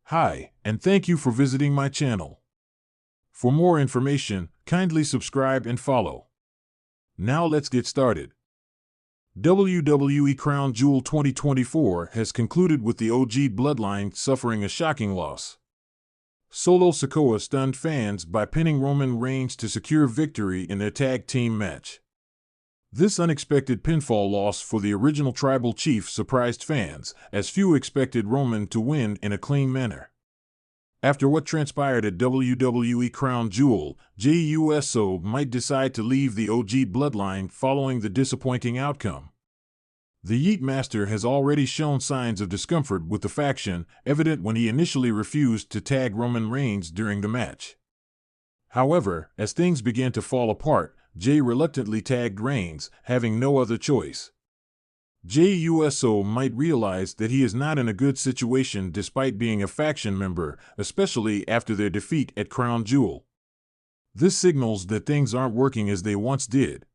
Hi, and thank you for visiting my channel. For more information, kindly subscribe and follow. Now let's get started. WWE Crown Jewel 2024 has concluded with the OG Bloodline suffering a shocking loss. Solo Sikoa stunned fans by pinning Roman Reigns to secure victory in their tag team match. This unexpected pinfall loss for the original Tribal Chief surprised fans, as few expected Roman to win in a clean manner. After what transpired at WWE Crown Jewel, Jey Uso might decide to leave the OG Bloodline following the disappointing outcome. The Yeet Master has already shown signs of discomfort with the faction, evident when he initially refused to tag Roman Reigns during the match. However, as things began to fall apart, Jey reluctantly tagged Reigns, having no other choice. Jey Uso might realize that he is not in a good situation despite being a faction member, especially after their defeat at Crown Jewel. This signals that things aren't working as they once did.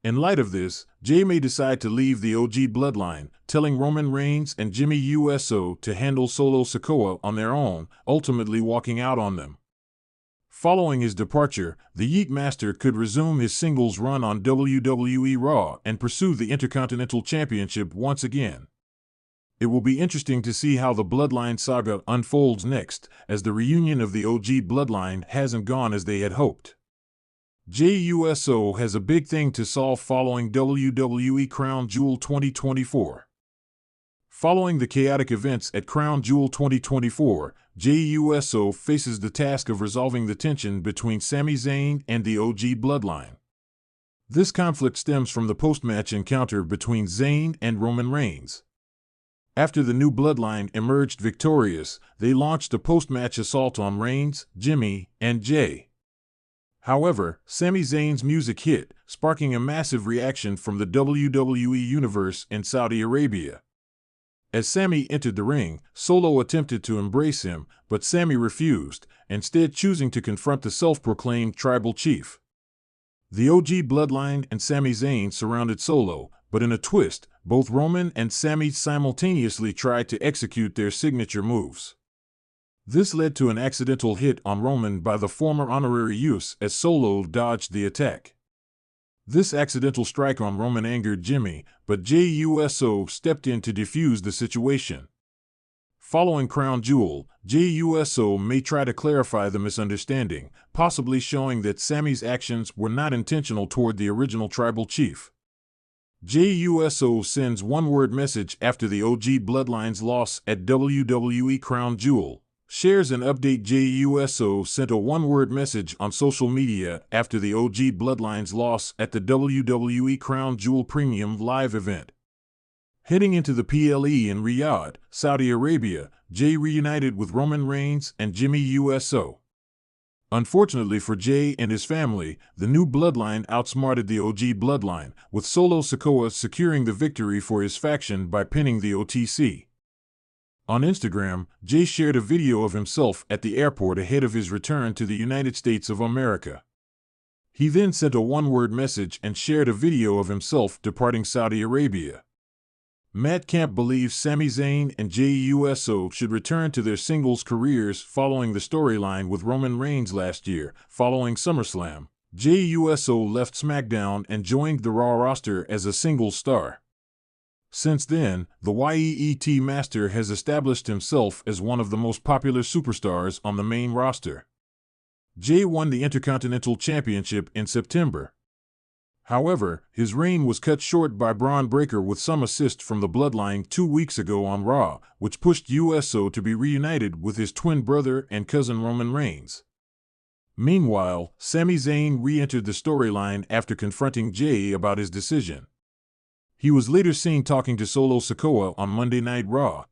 In light of this, Jey may decide to leave the OG Bloodline, telling Roman Reigns and Jimmy Uso to handle Solo Sikoa on their own, ultimately walking out on them. Following his departure, the Yeet Master could resume his singles run on WWE Raw and pursue the Intercontinental Championship once again. It will be interesting to see how the Bloodline saga unfolds next, as the reunion of the OG Bloodline hasn't gone as they had hoped. Jey Uso has a big thing to solve following WWE Crown Jewel 2024. Following the chaotic events at Crown Jewel 2024, Jey Uso faces the task of resolving the tension between Sami Zayn and the OG Bloodline. This conflict stems from the post-match encounter between Zayn and Roman Reigns. After the new Bloodline emerged victorious, they launched a post-match assault on Reigns, Jimmy, and Jey. However, Sami Zayn's music hit, sparking a massive reaction from the WWE Universe in Saudi Arabia. As Sami entered the ring, Solo attempted to embrace him, but Sami refused, instead choosing to confront the self-proclaimed Tribal Chief. The OG Bloodline and Sami Zayn surrounded Solo, but in a twist, both Roman and Sami simultaneously tried to execute their signature moves. This led to an accidental hit on Roman by the former honorary Uso as Solo dodged the attack. This accidental strike on Roman angered Jimmy, but Jey Uso stepped in to defuse the situation. Following Crown Jewel, Jey Uso may try to clarify the misunderstanding, possibly showing that Sami's actions were not intentional toward the original Tribal Chief. Jey Uso sends one-word message after the OG Bloodline's loss at WWE Crown Jewel. Shares an update. Jey Uso sent a one-word message on social media after the OG Bloodline's loss at the WWE Crown Jewel Premium Live event. Heading into the PLE in Riyadh, Saudi Arabia, Jey reunited with Roman Reigns and Jimmy Uso. Unfortunately for Jey and his family, the new Bloodline outsmarted the OG Bloodline, with Solo Sikoa securing the victory for his faction by pinning the OTC. On Instagram, Jey shared a video of himself at the airport ahead of his return to the United States of America. He then sent a one-word message and shared a video of himself departing Saudi Arabia. Matt Camp believes Sami Zayn and Jey Uso should return to their singles careers following the storyline with Roman Reigns last year. Following SummerSlam, Jey Uso left SmackDown and joined the Raw roster as a singles star. Since then, the Yeet Master has established himself as one of the most popular superstars on the main roster. Jey won the Intercontinental Championship in September. However, his reign was cut short by Braun Breaker with some assist from the Bloodline 2 weeks ago on Raw, which pushed Uso to be reunited with his twin brother and cousin Roman Reigns. Meanwhile, Sami Zayn re-entered the storyline after confronting Jey about his decision. He was later seen talking to Solo Sikoa on Monday Night Raw.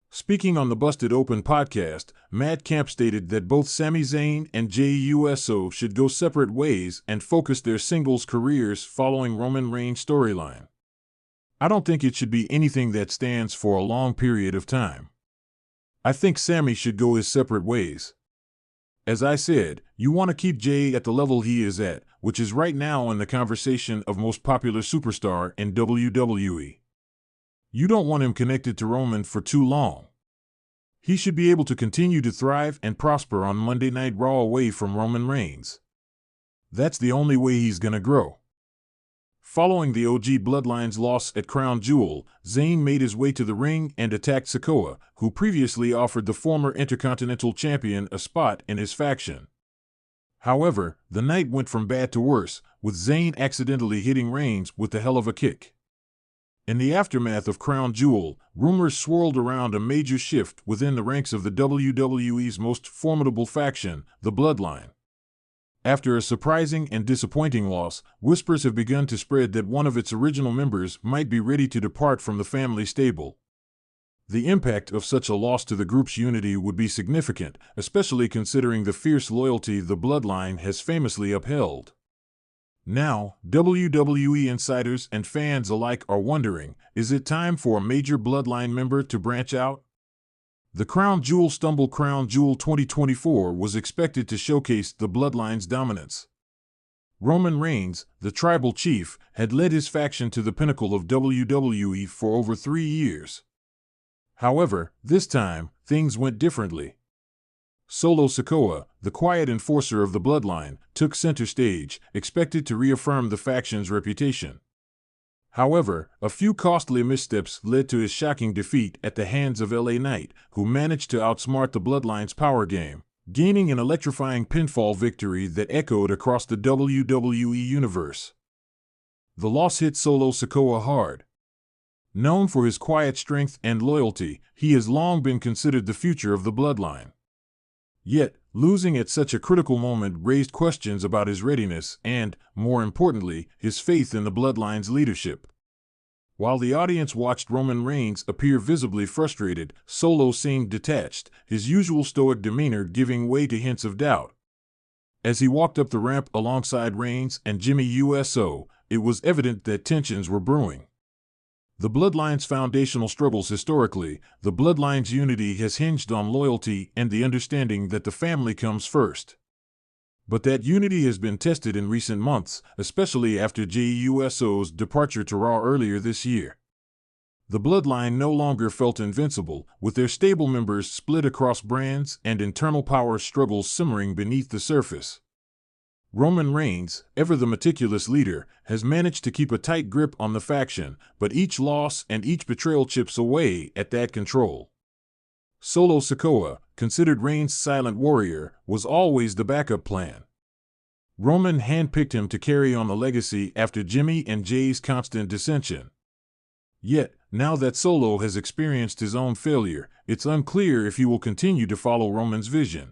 Speaking on the Busted Open podcast, Matt Camp stated that both Sami Zayn and Jey Uso should go separate ways and focus their singles careers following Roman Reigns' storyline. I don't think it should be anything that stands for a long period of time. I think Sami should go his separate ways. As I said, you want to keep Jey at the level he is at, which is right now in the conversation of most popular superstar in WWE. You don't want him connected to Roman for too long. He should be able to continue to thrive and prosper on Monday Night Raw away from Roman Reigns. That's the only way he's gonna grow. Following the OG Bloodline's loss at Crown Jewel, Zayn made his way to the ring and attacked Sikoa, who previously offered the former Intercontinental Champion a spot in his faction. However, the night went from bad to worse, with Zayn accidentally hitting Reigns with the hell of a kick. In the aftermath of Crown Jewel, rumors swirled around a major shift within the ranks of the WWE's most formidable faction, the Bloodline. After a surprising and disappointing loss, whispers have begun to spread that one of its original members might be ready to depart from the family stable. The impact of such a loss to the group's unity would be significant, especially considering the fierce loyalty the Bloodline has famously upheld. Now, WWE insiders and fans alike are wondering, is it time for a major Bloodline member to branch out? The Crown Jewel 2024 was expected to showcase the Bloodline's dominance. Roman Reigns, the tribal chief, had led his faction to the pinnacle of WWE for over 3 years. However, this time, things went differently. Solo Sikoa, the quiet enforcer of the Bloodline, took center stage, expected to reaffirm the faction's reputation. However, a few costly missteps led to his shocking defeat at the hands of LA Knight, who managed to outsmart the Bloodline's power game, gaining an electrifying pinfall victory that echoed across the WWE universe. The loss hit Solo Sikoa hard. Known for his quiet strength and loyalty, he has long been considered the future of the Bloodline. Yet, losing at such a critical moment raised questions about his readiness and, more importantly, his faith in the Bloodline's leadership. While the audience watched Roman Reigns appear visibly frustrated, Solo seemed detached, his usual stoic demeanor giving way to hints of doubt. As he walked up the ramp alongside Reigns and Jey Uso, it was evident that tensions were brewing. The Bloodline's foundational struggles historically, the Bloodline's unity has hinged on loyalty and the understanding that the family comes first. But that unity has been tested in recent months, especially after Jey Uso's departure to Raw earlier this year. The Bloodline no longer felt invincible, with their stable members split across brands and internal power struggles simmering beneath the surface. Roman Reigns, ever the meticulous leader, has managed to keep a tight grip on the faction, but each loss and each betrayal chips away at that control. Solo Sikoa, considered Reigns' silent warrior, was always the backup plan. Roman handpicked him to carry on the legacy after Jimmy and Jey's constant dissension. Yet, now that Solo has experienced his own failure, it's unclear if he will continue to follow Roman's vision.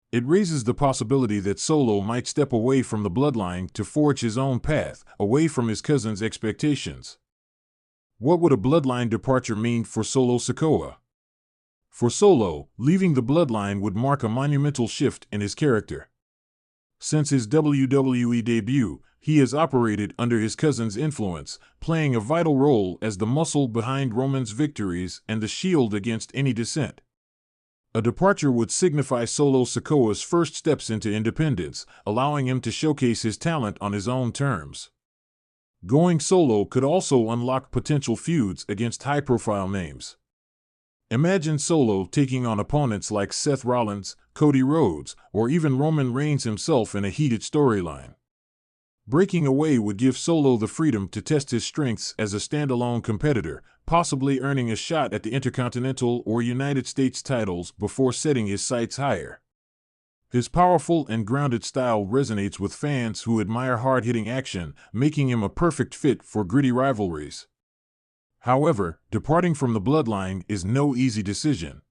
It raises the possibility that Solo might step away from the Bloodline to forge his own path, away from his cousin's expectations. What would a Bloodline departure mean for Solo Sikoa? For Solo, leaving the Bloodline would mark a monumental shift in his character. Since his WWE debut, he has operated under his cousin's influence, playing a vital role as the muscle behind Roman's victories and the shield against any dissent. A departure would signify Solo Sikoa's first steps into independence, allowing him to showcase his talent on his own terms. Going solo could also unlock potential feuds against high-profile names. Imagine Solo taking on opponents like Seth Rollins, Cody Rhodes, or even Roman Reigns himself in a heated storyline. Breaking away would give Solo the freedom to test his strengths as a standalone competitor, possibly earning a shot at the Intercontinental or United States titles before setting his sights higher. His powerful and grounded style resonates with fans who admire hard-hitting action, making him a perfect fit for gritty rivalries. However, departing from the Bloodline is no easy decision.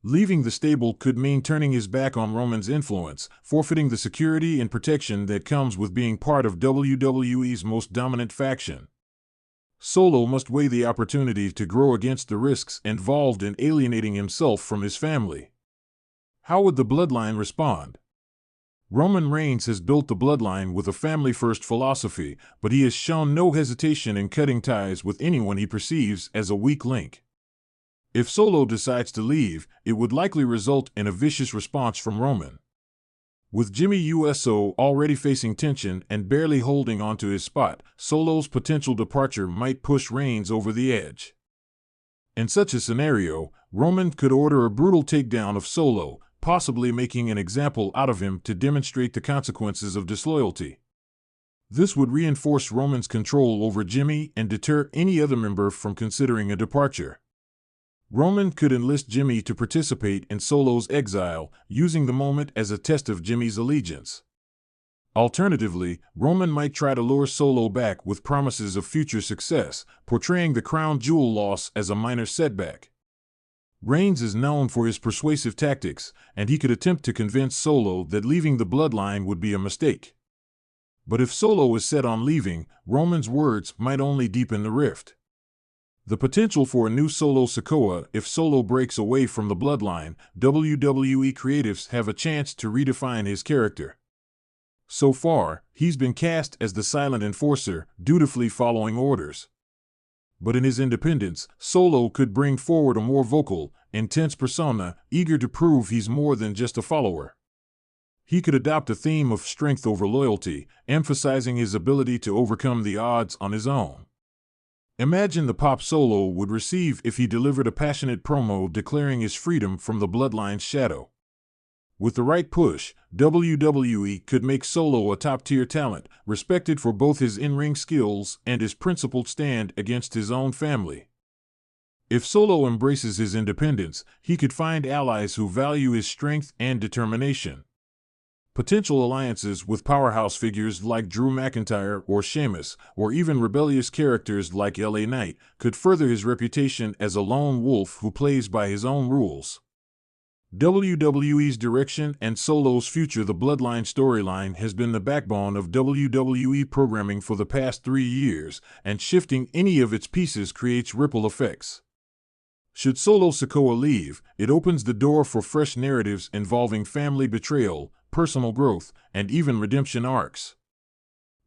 Leaving the stable could mean turning his back on Roman's influence, forfeiting the security and protection that comes with being part of WWE's most dominant faction. Solo must weigh the opportunity to grow against the risks involved in alienating himself from his family. How would the Bloodline respond? Roman Reigns has built the Bloodline with a family-first philosophy, but he has shown no hesitation in cutting ties with anyone he perceives as a weak link. If Solo decides to leave, it would likely result in a vicious response from Roman. With Jey Uso already facing tension and barely holding onto his spot, Solo's potential departure might push Reigns over the edge. In such a scenario, Roman could order a brutal takedown of Solo, possibly making an example out of him to demonstrate the consequences of disloyalty. This would reinforce Roman's control over Jimmy and deter any other member from considering a departure. Roman could enlist Jimmy to participate in Solo's exile, using the moment as a test of Jimmy's allegiance. Alternatively, Roman might try to lure Solo back with promises of future success, portraying the crown jewel loss as a minor setback. Reigns is known for his persuasive tactics, and he could attempt to convince Solo that leaving the bloodline would be a mistake. But if Solo is set on leaving, Roman's words might only deepen the rift. The potential for a new Solo Sikoa if Solo breaks away from the bloodline, WWE creatives have a chance to redefine his character. So far, he's been cast as the silent enforcer, dutifully following orders. But in his independence, Solo could bring forward a more vocal, intense persona, eager to prove he's more than just a follower. He could adopt a theme of strength over loyalty, emphasizing his ability to overcome the odds on his own. Imagine the pop Solo would receive if he delivered a passionate promo declaring his freedom from the bloodline's shadow. With the right push, WWE could make Solo a top-tier talent, respected for both his in-ring skills and his principled stand against his own family. If Solo embraces his independence, he could find allies who value his strength and determination. Potential alliances with powerhouse figures like Drew McIntyre or Sheamus, or even rebellious characters like LA Knight, could further his reputation as a lone wolf who plays by his own rules. WWE's direction and Solo's future. The Bloodline storyline has been the backbone of WWE programming for the past 3 years, and shifting any of its pieces creates ripple effects. Should Solo Sikoa leave, it opens the door for fresh narratives involving family betrayal, personal growth, and even redemption arcs.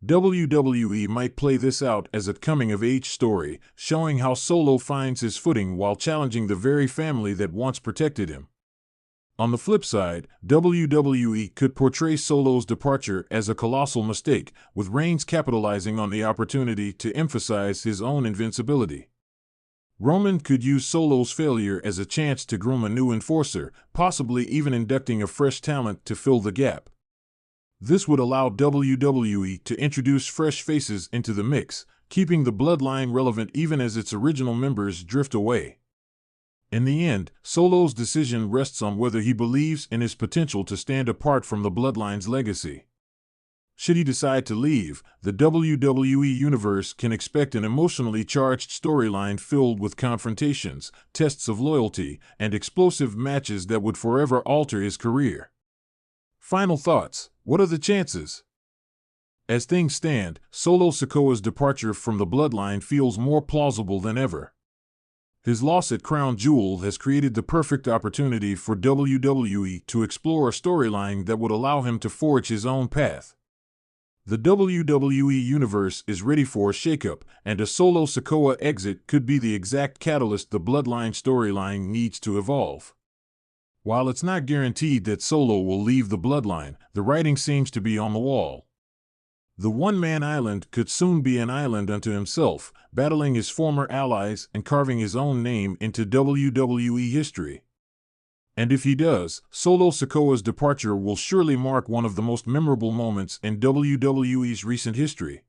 WWE might play this out as a coming-of-age story, showing how Solo finds his footing while challenging the very family that once protected him. On the flip side, WWE could portray Solo's departure as a colossal mistake, with Reigns capitalizing on the opportunity to emphasize his own invincibility. Roman could use Solo's failure as a chance to groom a new enforcer, possibly even inducting a fresh talent to fill the gap. This would allow WWE to introduce fresh faces into the mix, keeping the bloodline relevant even as its original members drift away. In the end, Solo's decision rests on whether he believes in his potential to stand apart from the bloodline's legacy. Should he decide to leave, the WWE Universe can expect an emotionally charged storyline filled with confrontations, tests of loyalty, and explosive matches that would forever alter his career. Final thoughts: what are the chances? As things stand, Solo Sikoa's departure from the bloodline feels more plausible than ever. His loss at Crown Jewel has created the perfect opportunity for WWE to explore a storyline that would allow him to forge his own path. The WWE Universe is ready for a shakeup, and a Solo Sikoa exit could be the exact catalyst the Bloodline storyline needs to evolve. While it's not guaranteed that Solo will leave the Bloodline, the writing seems to be on the wall. The one-man island could soon be an island unto himself, battling his former allies and carving his own name into WWE history. And if he does, Solo Sikoa's departure will surely mark one of the most memorable moments in WWE's recent history.